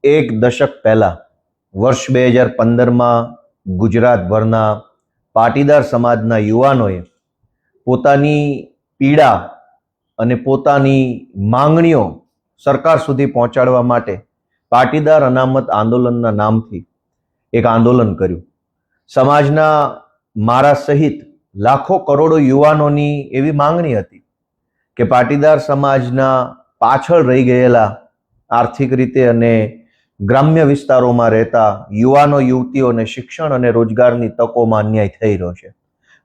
એક દશક પહેલા વર્ષ 2015માં ગુજરાતભરના પાટીદાર સમાજના યુવાનોએ પોતાની પીડા અને પોતાની માંગણીઓ સરકાર સુધી પહોંચાડવા માટે પાટીદાર અનામત આંદોલનના નામથી એક આંદોલન કર્યું. સમાજના મારા સહિત લાખો કરોડો યુવાનોની એવી માંગણી હતી કે પાટીદાર સમાજના પાછળ રહી ગયેલા આર્થિક રીતે અને ગ્રામ્ય વિસ્તારોમાં રહેતા યુવાનો યુવતીઓને શિક્ષણ અને રોજગારની તકોમાં અન્યાય થઈ રહ્યો છે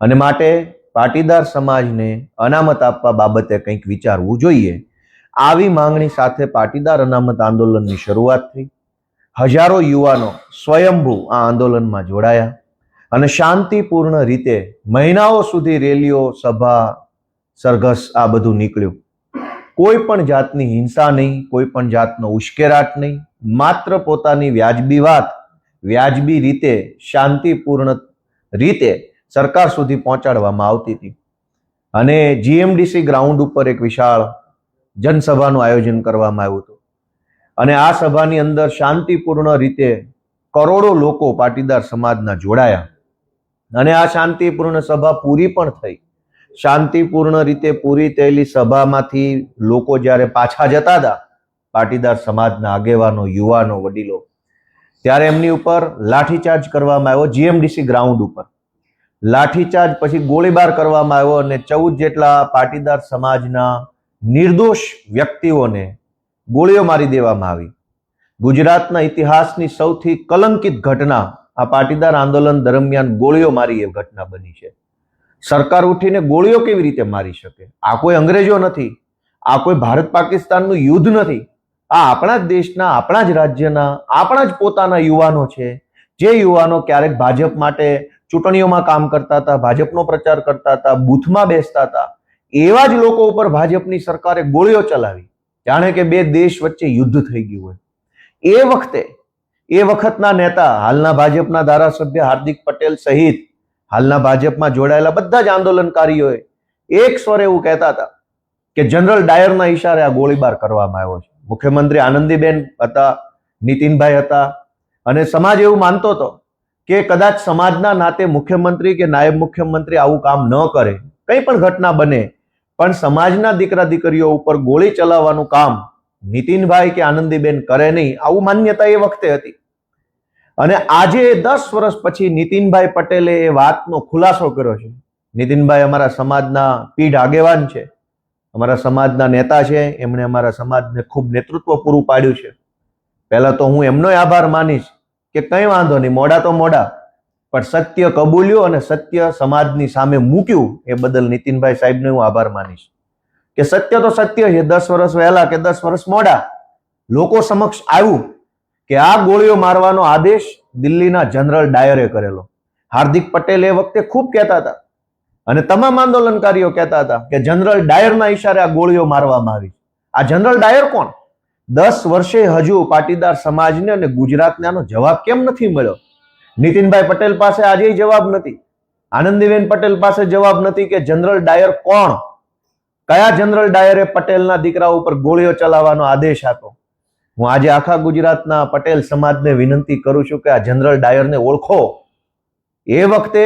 અને માટે પાટીદાર સમાજને અનામત આપવા બાબતે કંઈક વિચારવું જોઈએ. આવી માંગણી સાથે પાટીદાર અનામત આંદોલનની શરૂઆત થઈ. હજારો યુવાનો સ્વયંભૂ આ આંદોલનમાં જોડાયા અને શાંતિપૂર્ણ રીતે મહિનાઓ સુધી રેલીઓ, સભા, સરઘસ આ બધું નીકળ્યું. કોઈ પણ જાતની હિંસા નહીં, કોઈ પણ જાતનો ઉશ્કેરાટ નહીં, માત્ર પોતાની વ્યાજબી વાત વ્યાજબી રીતે શાંતિપૂર્ણ રીતે સરકાર સુધી પહોંચાડવામાં આવતી હતી. અને જીએમડીસી ગ્રાઉન્ડ ઉપર એક વિશાળ જનસભાનું આયોજન કરવામાં આવ્યું હતું અને આ સભાની અંદર શાંતિપૂર્ણ રીતે કરોડો લોકો પાટીદાર સમાજના જોડાયા અને આ શાંતિપૂર્ણ સભા પૂરી પણ થઈ. શાંતિપૂર્ણ રીતે પૂરી થયેલી સભામાંથી લોકો જ્યારે પાછા જતા હતા, પાટીદાર સમાજના આગેવાનો, યુવાનો, વડીલો, ત્યારે એમની ઉપર લાઠીચાર્જ કરવામાં આવ્યો. જીએમડીસી ગ્રાઉન્ડ ઉપર લાઠીચાર્જ પછી ગોળીબાર કરવામાં આવ્યો અને 14 જેટલા પાટીદાર સમાજના નિર્દોષ વ્યક્તિઓને ગોળીઓ મારી દેવામાં આવી. ગુજરાતના ઇતિહાસની સૌથી કલંકિત ઘટના આ પાટીદાર આંદોલન દરમિયાન ગોળીઓ મારી એ ઘટના બની છે. સરકાર ઉઠીને ગોળીઓ કેવી રીતે મારી શકે? આ કોઈ અંગ્રેજો નથી, આ કોઈ ભારત પાકિસ્તાનનું યુદ્ધ નથી. આ આપણા જ દેશના, આપણા જ રાજ્યના, આપણા જ પોતાના યુવાનો છે, જે યુવાનો ક્યારેક ભાજપ માટે ચૂંટણીઓમાં કામ કરતા હતા, ભાજપનો પ્રચાર કરતા હતા, બૂથમાં બેસતા હતા. એવા જ લોકો ઉપર ભાજપની સરકારે ગોળીઓ ચલાવી, જાણે કે બે દેશ વચ્ચે યુદ્ધ થઈ ગયું હોય. એ વખતના નેતા, હાલના ભાજપના ધારાસભ્ય હાર્દિક પટેલ સહિત હાલના ભાજપમાં જોડાયેલા બધા જ આંદોલનકારીઓએ એક સ્વરે એવું કહેતા હતા કે જનરલ ડાયરના ઈશારે આ ગોળીબાર કરવામાં આવ્યો છે. મુખ્યમંત્રી આનંદીબેન હતા, નીતિનભાઈ હતા અને સમાજ એવું માનતો હતો કે કદાચ સમાજના નાતે મુખ્યમંત્રી કે નાયબ મુખ્યમંત્રી આવું કામ ન કરે, કંઈ પણ ઘટના બને, પણ સમાજના દીકરા દીકરીઓ ઉપર ગોળી ચલાવવાનું કામ નીતિનભાઈ કે આનંદીબેન કરે નહીં, આવું માન્યતા એ વખતે હતી. અને આજે 10 વર્ષ પછી નીતિનભાઈ પટેલે એ વાતનો ખુલાસો કર્યો છે. નીતિનભાઈ અમારા સમાજના પીઢ આગેવાન છે, અમારા સમાજના નેતા છે, એમણે અમારા સમાજને ખૂબ નેતૃત્વ પૂરું પાડ્યું છે. પહેલા તો હું એમનો આભાર માનીશ કે કંઈ વાંધો નહીં, મોડા તો મોડા, પણ સત્ય કબૂલ્યું અને સત્ય સમાજની સામે મૂક્યું એ બદલ નીતિનભાઈ સાહેબને હું આભાર માનીશ. કે સત્ય તો સત્ય છે, 10 વર્ષ વહેલા કે 10 વર્ષ મોડા લોકો સમક્ષ આવ્યું કે આ ગોળીઓ મારવાનો આદેશ દિલ્હીના જનરલ ડાયરે કરેલો. હાર્દિક પટેલ એ વખતે ખૂબ કહેતા હતા અને તમામ આંદોલનકારીઓ કહેતા હતા કે જનરલ ડાયરના ઈશારે આ ગોળીઓ મારવામાં આવી. આ જનરલ ડાયર કોણ? 10 વર્ષે હજુ પાટીદાર સમાજને અને ગુજરાતને આનો જવાબ કેમ નથી મળ્યો? નીતિનભાઈ પટેલ પાસે આજે જવાબ નથી, આનંદીબેન પટેલ પાસે જવાબ નથી કે જનરલ ડાયર કોણ? કયા જનરલ ડાયરે પટેલના દીકરા ઉપર ગોળીઓ ચલાવવાનો આદેશ આપ્યો? હું આજે આખા ગુજરાતના પટેલ સમાજને વિનંતી કરું છું કે આ જનરલ ડાયરને ઓળખો. એ વખતે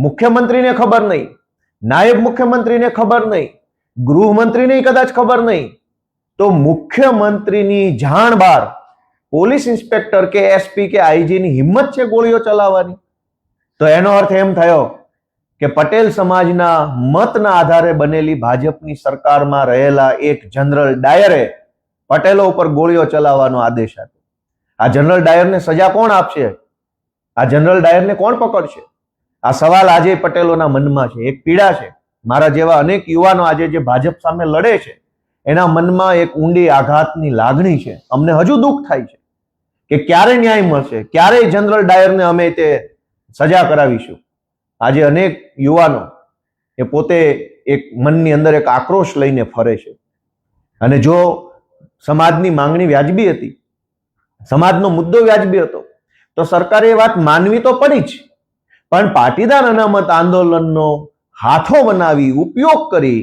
મુખ્યમંત્રીને ખબર નહીં, નાયબ મુખ્યમંત્રીને ખબર નહીં, ગૃહમંત્રીને કદાચ ખબર નહીં, તો મુખ્યમંત્રીની જાણ બહાર પોલીસ ઇન્સ્પેક્ટર કે એસપી કે આઈજીની હિંમત છે ગોળીઓ ચલાવવાની? તો એનો અર્થ એમ થયો કે પટેલ સમાજના મતના આધારે બનેલી ભાજપની સરકારમાં રહેલા એક જનરલ ડાયરે પટેલો ઉપર ગોળીઓ ચલાવવાનો આદેશ આપ્યો. આ જનરલ ડાયરને સજા કોણ આપશે? આ જનરલ ડાયરને કોણ પકડશે? આ સવાલ આજે પટેલોના મનમાં છે, એક પીડા છે. મારા જેવા અનેક યુવાનો આજે જે ભાજપ સામે લડે છે, એના મનમાં એક ઊંડી આઘાતની લાગણી છે. અમને હજુ દુઃખ થાય છે કે ક્યારે ન્યાય મળશે, ક્યારે જનરલ ડાયરને અમે તે સજા કરાવીશું. આજે અનેક યુવાનો એ પોતે એક મનની અંદર એક આક્રોશ લઈને ફરે છે. અને જો સમાજની માંગણી વ્યાજબી હતી, સમાજનો મુદ્દો વ્યાજબી હતો, તો સરકારે એ વાત માનવી તો પડી જ. પણ પાટીદાર અનામત આંદોલનનો હાથો બનાવી, ઉપયોગ કરી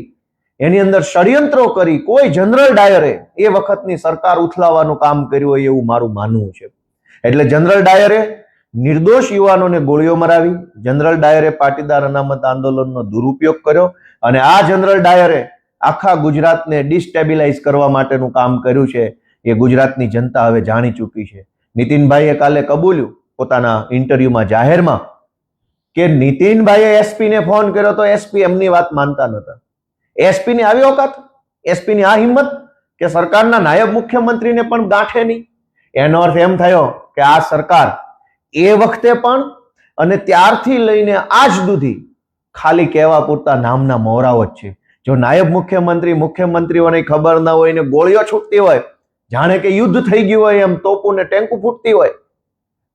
એની અંદર ષડયંત્રો કરી કોઈ જનરલ ડાયરે એ વખતની સરકાર ઉથલાવવાનું કામ કર્યું હોય એવું મારું માનવું છે. એટલે જનરલ ડાયરે નિર્દોષ યુવાનોને ગોળીઓ મરાવી, જનરલ ડાયરે પાટીદાર અનામત આંદોલનનો દુરુપયોગ કર્યો અને આ જનરલ ડાયરે આખા ગુજરાતને ડિસ્ટેબિલાઇઝ કરવા માટેનું કામ કર્યું છે. એ ગુજરાતની જનતા હવે જાણી ચૂકી છે. નીતિનભાઈએ કાલે કબૂલ્યું પોતાના ઇન્ટરવ્યુમાં જાહેરમાં કે નીતિનભાઈએ એસપીને ફોન કર્યો તો એસપી એમની વાત માનતા નહોતા. એસપીની આવી ઓકાત, એસપીની આ હિંમત કે સરકારના નાયબ મુખ્યમંત્રીને પણ ગાંઠે નહીં. એનો અર્થ એમ થયો કે આ સરકાર એ વખતે પણ અને ત્યારથી લઈને આજ સુધી ખાલી કહેવા પૂરતા નામના મોહરાઓ જ છે. જો નાયબ મુખ્યમંત્રી મુખ્યમંત્રીઓને ખબર ના હોય ને ગોળીઓ છૂટતી હોય, જાણે કે યુદ્ધ થઈ ગયું હોય એમ તોપું ને ટેન્કુ ફૂટતી હોય,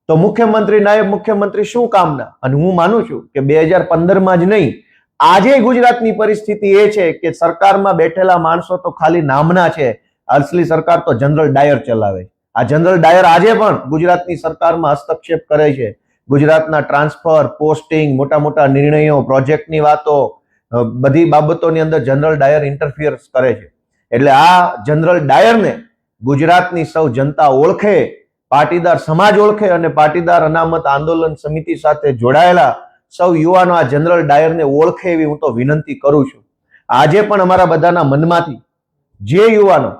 તો મુખ્યમંત્રી નાયબ મુખ્યમંત્રી શું કામના? અને હું માનું છું કે 2015માં જ નહીં, આજે ગુજરાતની પરિસ્થિતિ એ છે કે સરકારમાં બેઠેલા માણસો તો ખાલી નામના છે, અસલી સરકાર તો જનરલ ડાયર ચલાવે. આ જનરલ ડાયર આજે પણ ગુજરાતની સરકારમાં હસ્તક્ષેપ કરે છે. ગુજરાતના ટ્રાન્સફર, પોસ્ટિંગ, મોટા મોટા નિર્ણયો, પ્રોજેક્ટની વાતો, બધી બાબતોની અંદર જનરલ ડાયર ઇન્ટરફિયર કરે છે. એટલે આ જનરલ ડાયરને ગુજરાતની સૌ જનતા ઓળખે, પાટીદાર સમાજ ઓળખે અને પાટીદાર અનામત આંદોલન સમિતિ સાથે જોડાયેલા સૌ યુવાનો આ જનરલ ડાયરને ઓળખે એવી હું તો વિનંતી કરું છું. આજે પણ અમારા બધાના મનમાંથી જે યુવાનો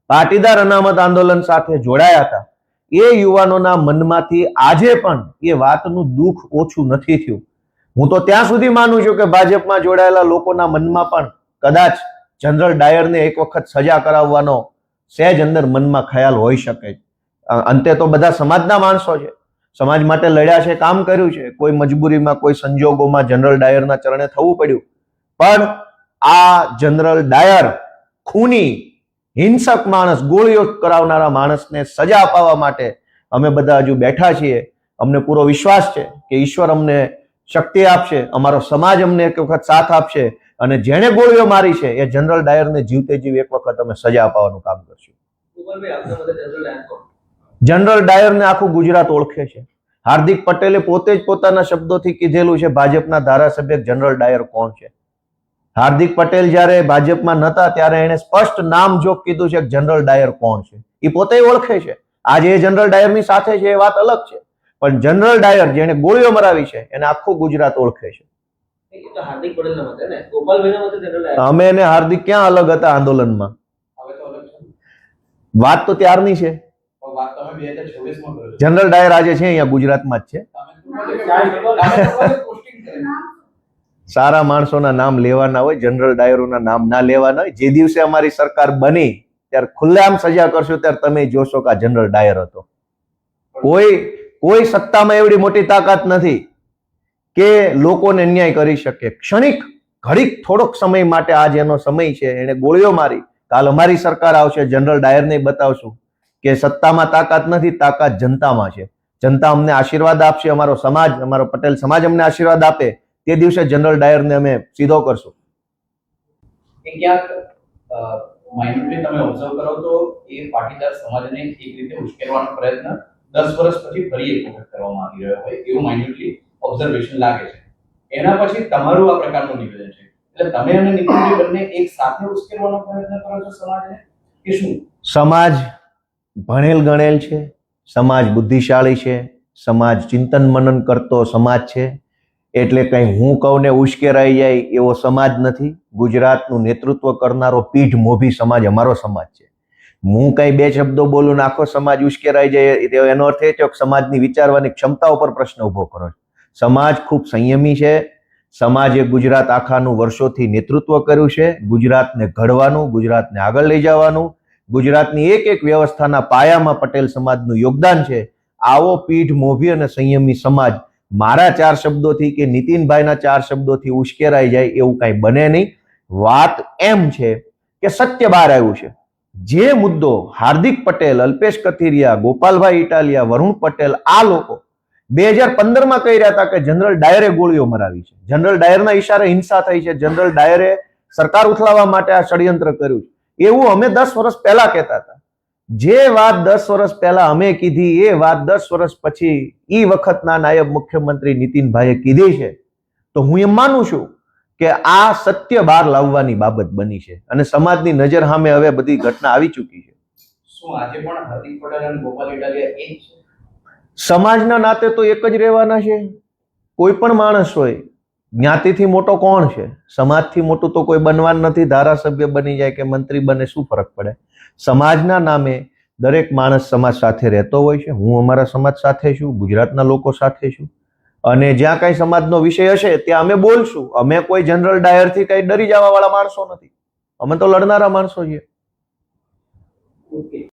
પાટીદાર અનામત આંદોલન સાથે જોડાયા હતા એ યુવાનોના મનમાંથી આજે પણ એ વાતનું દુઃખ ઓછું નથી થયું. હું તો ત્યાં સુધી માનું છું કે ભાજપમાં જોડાયેલા લોકોના મનમાં પણ કદાચ જનરલ ડાયરને એક વખત સજા કરાવવાનો સહેજ અંદર મનમાં ખ્યાલ હોઈ શકે. અંતે તો બધા સમાજના માણસો છે, સમાજ માટે લડ્યા છે, કામ કર્યું છે. કોઈ મજબૂરીમાં, કોઈ સંજોગોમાં જનરલ ડાયરના ચરણે થવું પડ્યું, પણ આ જનરલ ડાયર ખૂની, હિંસક માણસ, ગોળીઓ કરાવનારા માણસને સજા અપાવવા માટે અમે બધા હજુ બેઠા છીએ. અમને પૂરો વિશ્વાસ છે કે ઈશ્વર અમને શક્તિ આપશે, અમારો સમાજ અમને એક વખત સાથ આપશે અને જેણે ગોળીઓ મારી છે એ જનરલ ડાયરને જીવતે જીવ એક વખત અમે સજા અપાવવાનું કામ કરશું. જનરલ ડાયરને આખું ગુજરાત ઓળખે છે. હાર્દિક પટેલે પોતે જ પોતાના શબ્દોથી કીધેલું છે ભાજપના ધારાસભ્ય જનરલ ડાયર કોણ છે. હાર્દિક પટેલ જ્યારે ભાજપમાં નહોતા ત્યારે એને સ્પષ્ટ નામ જોગ કીધું છે કે જનરલ ડાયર કોણ છે. એ પોતે ઓળખે છે. આજે એ જનરલ ડાયરની સાથે છે એ વાત અલગ છે, પણ જનરલ ડાયર જેને ગોળીઓ મરાવી છે એને આખું ગુજરાત ઓળખે છે. અમે એને હાર્દિક ક્યાં અલગ હતા આંદોલનમાં? વાત તો ત્યારની છે. જનરલ ડાયર આજે છે અહીંયા ગુજરાતમાં જ છે. સારા માણસોના નામ લેવાના હોય, જનરલ ડાયરોના નામ ના લેવાના હોય. જે દિવસે અમારી સરકાર બની ત્યારે ખુલ્લેઆમ સજા કરશો ત્યારે તમે જોશો કે આ જનરલ ડાયર હતો. કોઈ સત્તામાં એવડી મોટી તાકાત નથી કે લોકોને અન્યાય કરી શકે. ક્ષણિક ઘડીક થોડોક સમય માટે આજ એનો સમય છે, એને ગોળીઓ મારી. કાલ અમારી સરકાર આવશે, જનરલ ડાયરને બતાવશું કે સત્તામાં તાકાત નથી, તાકાત જનતામાં છે. જનતા અમને આશીર્વાદ આપશે, અમારો સમાજ, અમારો પટેલ સમાજ અમને આશીર્વાદ આપે, તે દિવસે જનરલ ડાયરને અમે સીધો કરશું. માઇન્ડલી તમે ઓબ્ઝર્વ કરો તો એ પાટીદાર સમાજને એક રીતે ઉશ્કેરવાનો પ્રયત્ન 10 વર્ષ પછી ફરી એક વખત કરવામાં આવી રહ્યો હોય એવું માઇન્ડલી ઓબ્ઝર્વેશન લાગે છે. એના પછી તમારું આ પ્રકારનું નિવેદન છે, એટલે તમે અને નીતિનભાઈ બંને એક સાથે ઉશ્કેરવાનો પ્રયત્ન કરો છો સમાજને કે શું? સમાજ ભણેલ ગણેલ છે, સમાજ બુદ્ધિશાળી છે, સમાજ ચિંતન મનન કરતો સમાજ છે. એટલે કઈ હું કહું ને ઉશ્કેરાઈ જાય એવો સમાજ નથી. ગુજરાતનું નેતૃત્વ કરનારો પીઠ મોભી સમાજ અમારો સમાજ છે. હું કઈ બે શબ્દો બોલું ને આખો સમાજ ઉશ્કેરાઈ જાય એનો અર્થ એ છે કે સમાજની વિચારવાની ક્ષમતા ઉપર પ્રશ્ન ઉભો કરો છો. સમાજ ખૂબ સંયમી છે. સમાજે ગુજરાત આખાનું વર્ષોથી નેતૃત્વ કર્યું છે. ગુજરાતને ઘડવાનું, ગુજરાતને આગળ લઈ જવાનું, ગુજરાતની એક એક વ્યવસ્થાના પાયામાં પટેલ સમાજનું યોગદાન છે. આવો પીઠ મોભી અને સંયમી સમાજ મારા 4 શબ્દોથી કે નીતિનભાઈના 4 શબ્દોથી ઉશ્કેરાઈ જાય એવું કઈ બને નહીં. વાત એમ છે કે સત્ય બહાર આવ્યું છે. જે મુદ્દો હાર્દિક પટેલ, અલ્પેશ કથિરિયા, ગોપાલભાઈ ઇટાલિયા, વરુણ પટેલ આ લોકો 2015માં કહી રહ્યા હતા કે જનરલ ડાયરે ગોળીઓ મરાવી છે, જનરલ ડાયરના ઈશારે હિંસા થઈ છે, જનરલ ડાયરે સરકાર ઉથલાવવા માટે આ ષડયંત્ર કર્યું છે, એવું અમે 10 વર્ષ પહેલા કહેતા હતા. જે વાત 10 વર્ષ પહેલા અમે કીધી એ વાત 10 વર્ષ પછી ઈ વખતના નાયબ મુખ્યમંત્રી નીતિનભાઈએ કીધી છે. તો હું એમ માનું છું કે આ સત્ય બહાર લાવવાની બાબત બની છે અને સમાજની નજર સામે હવે બધી ઘટના આવી ચૂકી છે. શું આજે પણ હાર્દિક પટેલ અને ગોપાલ ઇટાલિયા એ જ છે? સમાજના નાતે તો એક જ રહેવાના છે. કોઈ પણ માણસ હોય, જ્ઞાતિથી મોટો કોણ છે? સમાજથી મોટું તો કોઈ બનવાનું નથી. ધારાસભ્ય બની જાય કે મંત્રી બને, શું ફરક પડે? સમાજના નામે દરેક માણસ સમાજ સાથે રહેતો હોય છે. હું અમારા સમાજ સાથે છું, ગુજરાતના લોકો સાથે છું, અને જ્યાં કઈ સમાજનો વિષય હશે ત્યાં અમે બોલશું. અમે કોઈ જનરલ ડાયરથી કઈ ડરી જવા વાળા માણસો નથી. અમે તો લડનારા માણસો છીએ. ઓકે.